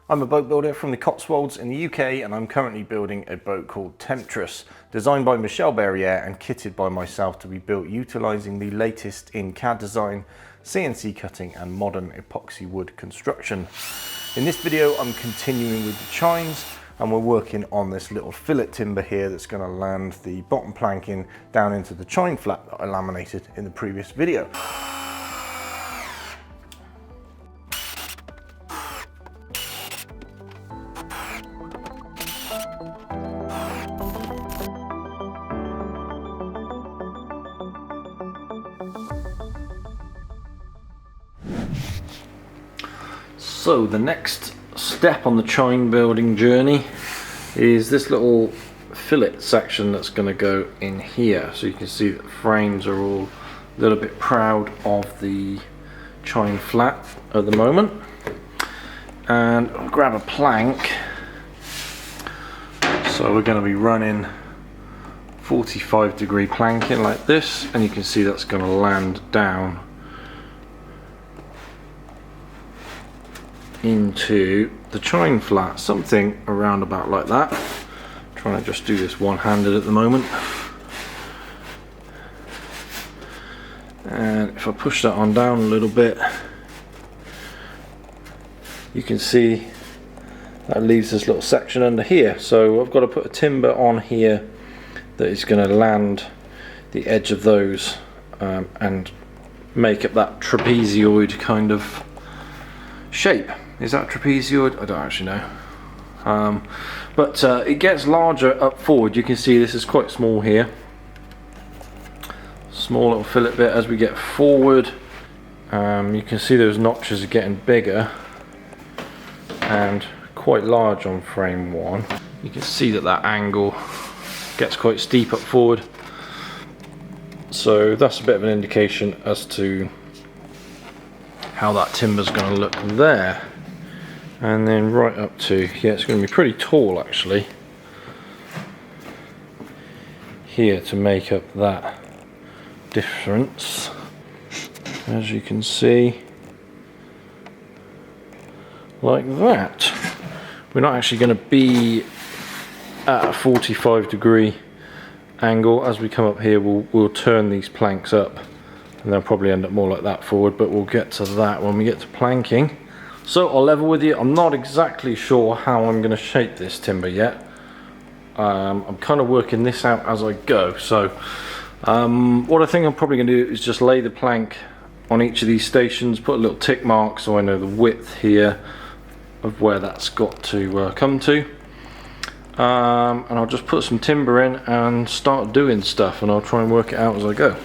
I'm a boat builder from the Cotswolds in the UK, and I'm currently building a boat called Temptress, designed by Michel Berriere and kitted by myself to be built utilising the latest in CAD design, CNC cutting and modern epoxy wood construction. In this video I'm continuing with the chines, and we're working on this little fillet timber here that's going to land the bottom planking down into the chine flat that I laminated in the previous video. So the next step on the chine building journey is this little fillet section that's going to go in here. So you can see that the frames are all a little bit proud of the chine flat at the moment. And I'll grab a plank. So we're going to be running 45-degree planking like this, and you can see that's going to land down into the chine flat, something around about like that. I'm trying to just do this one-handed at the moment, and if I push that on down a little bit, you can see that leaves this little section under here. So I've got to put a timber on here that is going to land the edge of those and make up that trapezoid kind of shape. Is that trapezoid? I don't actually know. But it gets larger up forward. You can see this is quite small here. Small little fillet bit. As we get forward, you can see those notches are getting bigger and quite large on frame one. You can see that that angle gets quite steep up forward. So that's a bit of an indication as to how that timber's going to look there. And then right up to, yeah, it's going to be pretty tall actually here to make up that difference. As you can see, like that. We're not actually going to be at a 45-degree angle. As we come up here, we'll turn these planks up, and they'll probably end up more like that forward, but we'll get to that when we get to planking. So I'll level with you, I'm not exactly sure how I'm going to shape this timber yet. I'm kind of working this out as I go. So what I think I'm probably going to do is just lay the plank on each of these stations, put a little tick mark so I know the width here of where that's got to come to. And I'll just put some timber in and start doing stuff, and I'll try and work it out as I go.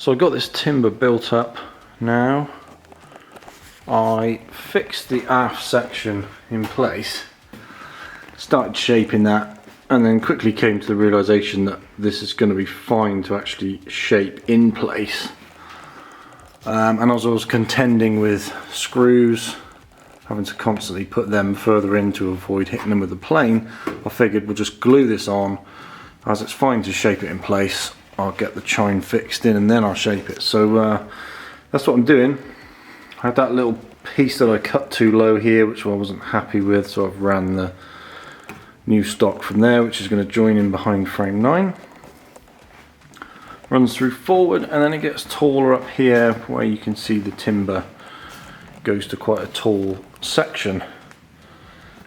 So I got this timber built up now. I fixed the aft section in place, started shaping that, and then quickly came to the realization that this is going to be fine to actually shape in place. And as I was contending with screws, having to constantly put them further in to avoid hitting them with the plane, I figured we'll just glue this on. As it's fine to shape it in place, I'll get the chine fixed in and then I'll shape it. So that's what I'm doing. I had that little piece that I cut too low here, which I wasn't happy with, so I've ran the new stock from there, which is going to join in behind frame 9. Runs through forward, and then it gets taller up here where you can see the timber goes to quite a tall section.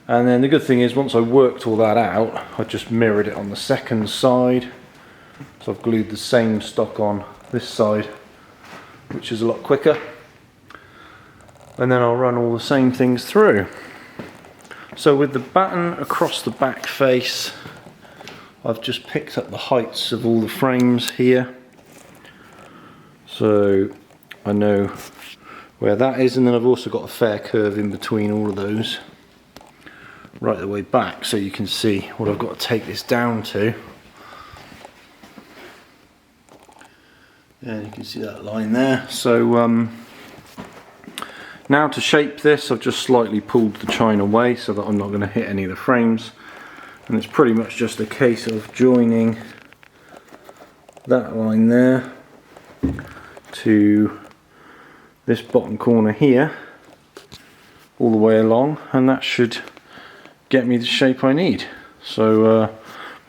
And then the good thing is, once I worked all that out, I just mirrored it on the second side. So I've glued the same stock on this side, which is a lot quicker. And then I'll run all the same things through. So with the batten across the back face, I've just picked up the heights of all the frames here. So I know where that is, and then I've also got a fair curve in between all of those, right the way back, so you can see what I've got to take this down to. And you can see that line there. So now to shape this, I've just slightly pulled the chine away so that I'm not going to hit any of the frames. And it's pretty much just a case of joining that line there to this bottom corner here, all the way along, and that should get me the shape I need. So I'll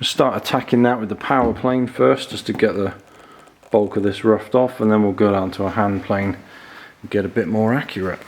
start attacking that with the power plane first, just to get the bulk of this roughed off, and then we'll go down to a hand plane and get a bit more accurate.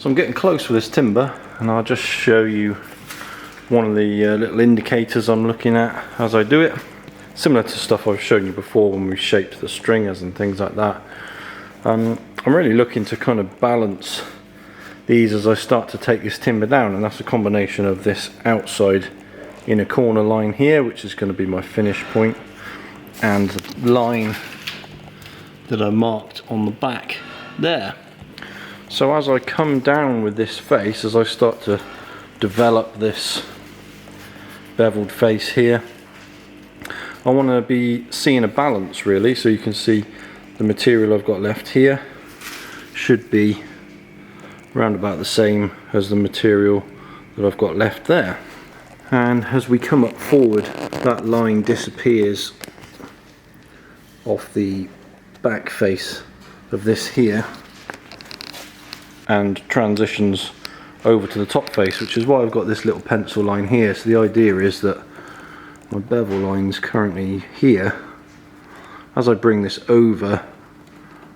So I'm getting close with this timber, and I'll just show you one of the little indicators I'm looking at as I do it. Similar to stuff I've shown you before when we shaped the stringers and things like that. I'm really looking to kind of balance these as I start to take this timber down, and that's a combination of this outside inner corner line here, which is going to be my finish point, and the line that I marked on the back there. So as I come down with this face, as I start to develop this beveled face here, I want to be seeing a balance really. So you can see the material I've got left here should be around about the same as the material that I've got left there. And as we come up forward, that line disappears off the back face of this here and transitions over to the top face, which is why I've got this little pencil line here. So the idea is that my bevel line's currently here. As I bring this over,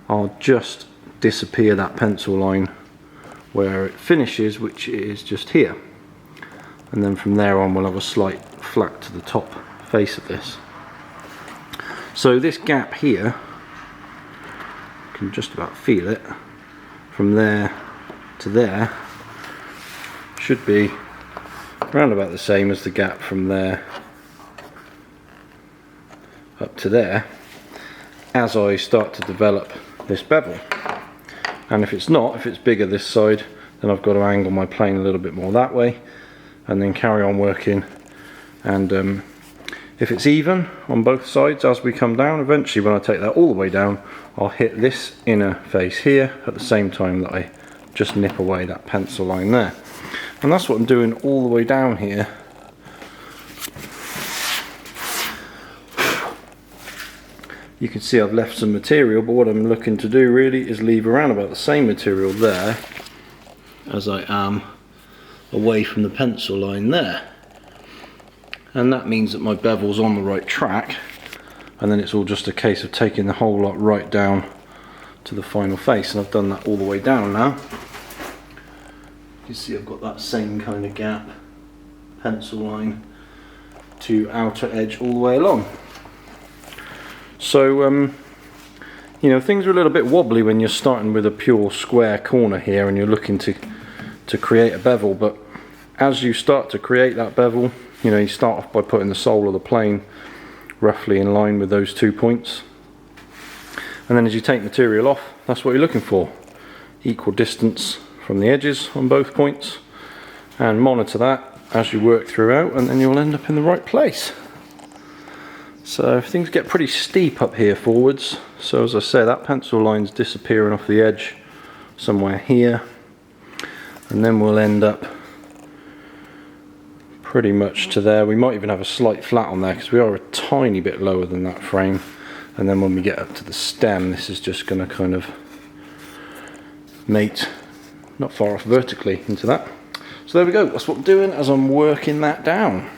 I'll just disappear that pencil line where it finishes, which is just here. And then from there on we'll have a slight flat to the top face of this. So this gap here, you can just about feel it, from there to there should be around about the same as the gap from there up to there as I start to develop this bevel. And if it's not, if it's bigger this side, then I've got to angle my plane a little bit more that way and then carry on working. And if it's even on both sides as we come down, eventually when I take that all the way down, I'll hit this inner face here at the same time that I just nip away that pencil line there. And that's what I'm doing all the way down here. You can see I've left some material, but what I'm looking to do really is leave around about the same material there as I am away from the pencil line there. And that means that my bevel's on the right track, and then it's all just a case of taking the whole lot right down to the final face. And I've done that all the way down now. You can see I've got that same kind of gap, pencil line to outer edge all the way along. So you know, things are a little bit wobbly when you're starting with a pure square corner here and you're looking to create a bevel, but as you start to create that bevel, you know, you start off by putting the sole of the plane roughly in line with those 2 points, and then as you take material off, that's what you're looking for, equal distance from the edges on both points, and monitor that as you work throughout, and then you'll end up in the right place. So things get pretty steep up here forwards, so as I say, that pencil line's disappearing off the edge somewhere here, and then we'll end up pretty much to there. We might even have a slight flat on there because we are a tiny bit lower than that frame, and then when we get up to the stem, this is just going to kind of mate not far off vertically into that. So there we go, that's what I'm doing as I'm working that down.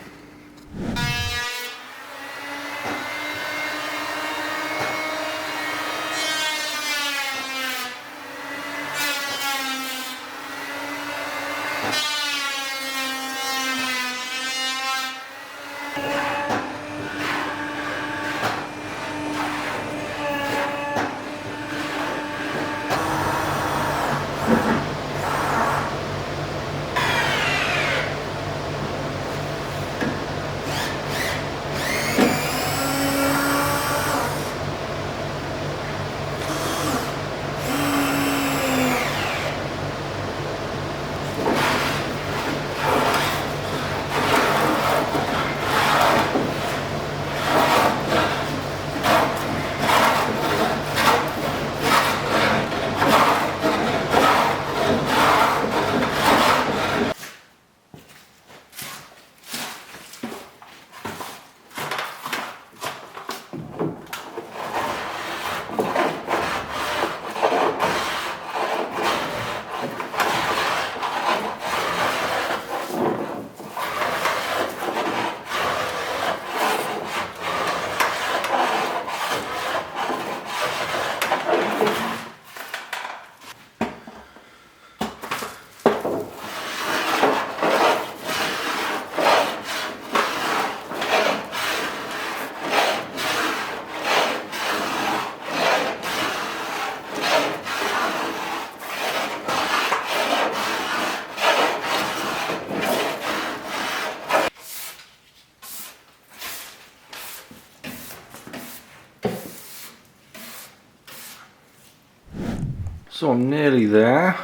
So I'm nearly there.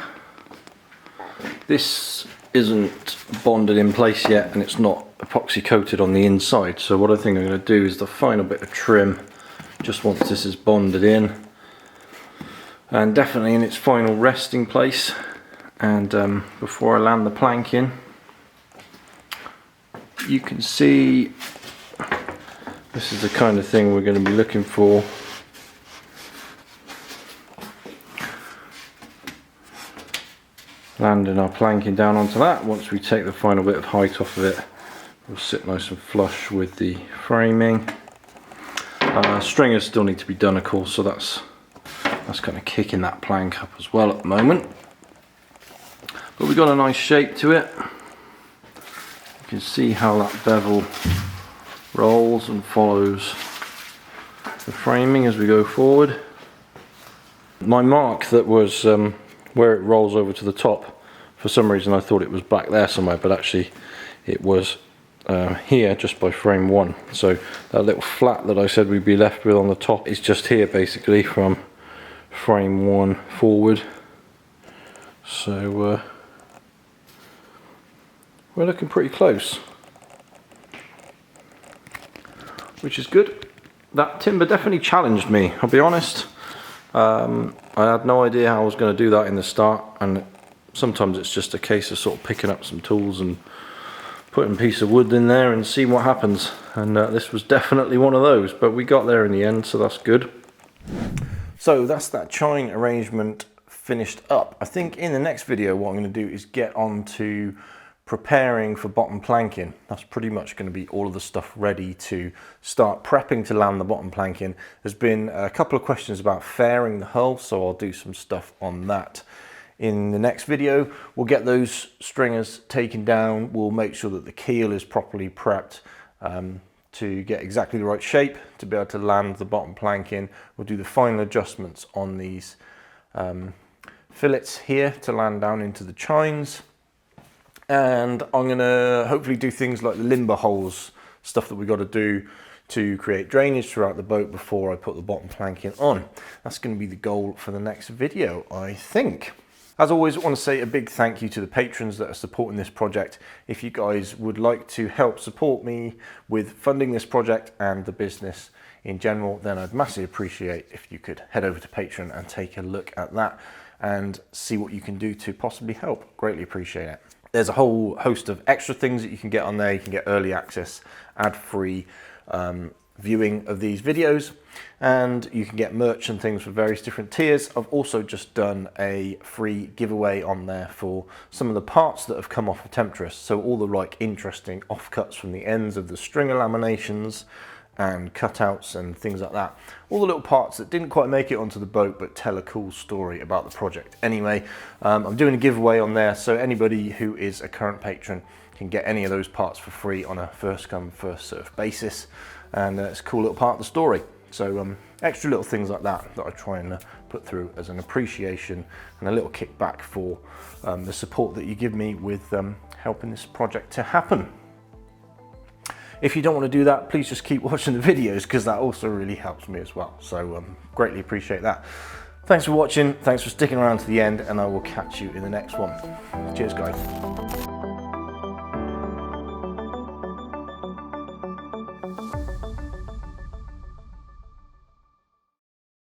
This isn't bonded in place yet and it's not epoxy coated on the inside, so what I think I'm going to do is the final bit of trim just once this is bonded in and definitely in its final resting place, and before I land the plank in. You can see this is the kind of thing we're going to be looking for. Landing our planking down onto that. Once we take the final bit of height off of it, we'll sit nice and flush with the framing. Stringers still need to be done, of course, so that's kind of kicking that plank up as well at the moment. But we've got a nice shape to it. You can see how that bevel rolls and follows the framing as we go forward. My mark that was where it rolls over to the top, for some reason I thought it was back there somewhere, but actually it was here just by frame 1. So that little flat that I said we'd be left with on the top is just here basically from frame 1 forward. So we're looking pretty close, which is good. That timber definitely challenged me, I'll be honest. I had no idea how I was going to do that in the start, and sometimes it's just a case of sort of picking up some tools and putting a piece of wood in there and seeing what happens, and this was definitely one of those, but we got there in the end, so that's good. So that's that chine arrangement finished up. I think in the next video what I'm going to do is get on to preparing for bottom planking. That's pretty much going to be all of the stuff ready to start prepping to land the bottom planking. There's been a couple of questions about fairing the hull, so I'll do some stuff on that. In the next video, we'll get those stringers taken down. We'll make sure that the keel is properly prepped to get exactly the right shape to be able to land the bottom planking. We'll do the final adjustments on these fillets here to land down into the chines. And I'm going to hopefully do things like the limber holes, stuff that we've got to do to create drainage throughout the boat before I put the bottom planking on. That's going to be the goal for the next video, I think. As always, I want to say a big thank you to the patrons that are supporting this project. If you guys would like to help support me with funding this project and the business in general, then I'd massively appreciate if you could head over to Patreon and take a look at that and see what you can do to possibly help. Greatly appreciate it. There's a whole host of extra things that you can get on there. You can get early access, ad-free viewing of these videos, and you can get merch and things for various different tiers. I've also just done a free giveaway on there for some of the parts that have come off of Temptress. So all the like interesting offcuts from the ends of the stringer laminations and cutouts and things like that. All the little parts that didn't quite make it onto the boat but tell a cool story about the project. Anyway, I'm doing a giveaway on there, so anybody who is a current patron can get any of those parts for free on a first come first served basis, and it's a cool little part of the story. So extra little things like that I try and put through as an appreciation and a little kickback for the support that you give me with helping this project to happen. If you don't want to do that, please just keep watching the videos, because that also really helps me as well. So greatly appreciate that. Thanks for watching, thanks for sticking around to the end, and I will catch you in the next one. Cheers guys.